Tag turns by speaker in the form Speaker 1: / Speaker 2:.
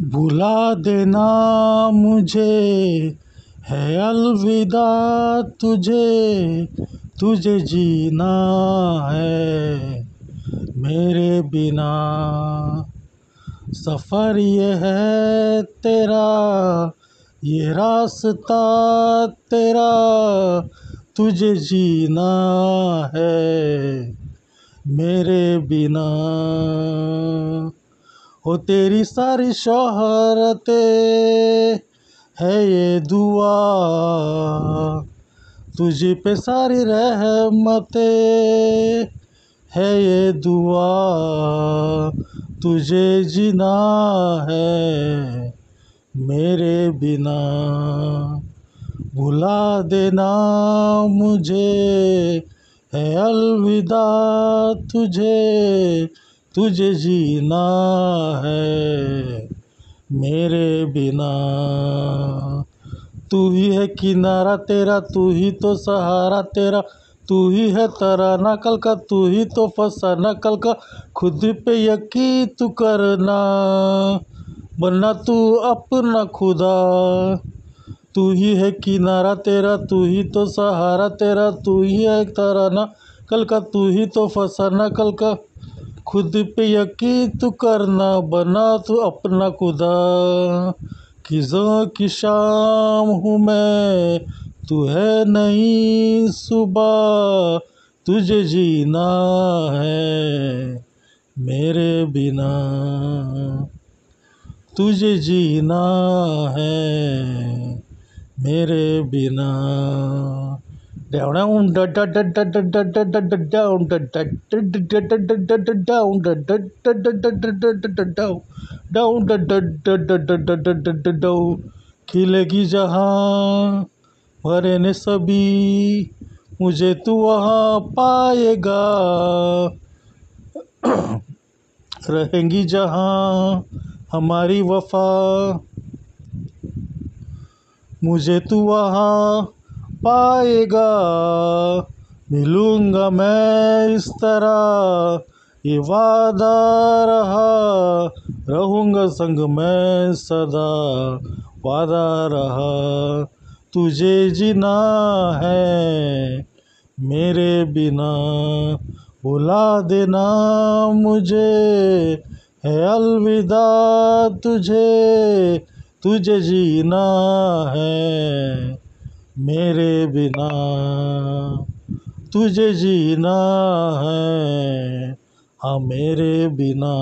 Speaker 1: भुला देना मुझे है अलविदा तुझे, तुझे जीना है मेरे बिना। सफ़र ये है तेरा, ये रास्ता तेरा, तुझे जीना है मेरे बिना। हो तेरी सारी शोहरतें है ये दुआ, तुझे पे सारी रहमतें है ये दुआ, तुझे जीना है मेरे बिना। भुला देना मुझे है अलविदा तुझे, तुझे जीना है मेरे बिना। तू ही है किनारा तेरा, तू ही तो सहारा तेरा, तू ही है तराना कल का, तू ही तो फसाना कल का। खुद पे यकीन तू करना, बनना तू अपना खुदा। तू ही है किनारा तेरा, तू ही तो सहारा तेरा, तू ही है तराना कल का, तू ही तो फसाना कल का। खुद पे यकीन तू करना, बना तू अपना खुदा। खिज़ों की शाम हूँ मैं, तू है नई सुबह, तुझे जीना है मेरे बिना, तुझे जीना है मेरे बिना। खिलेगी जहाँ भरे ने सभी, मुझे तू वहाँ पाएगा। रहेंगी जहाँ हमारी वफा, मुझे तू वहाँ पाएगा। मिलूँगा मैं इस तरह ये वादा रहा, रहूँगा संग मैं सदा वादा रहा। तुझे जीना है मेरे बिना, भुला देना मुझे है अलविदा तुझे, तुझे जीना है मेरे बिना, तुझे जीना है हाँ मेरे बिना।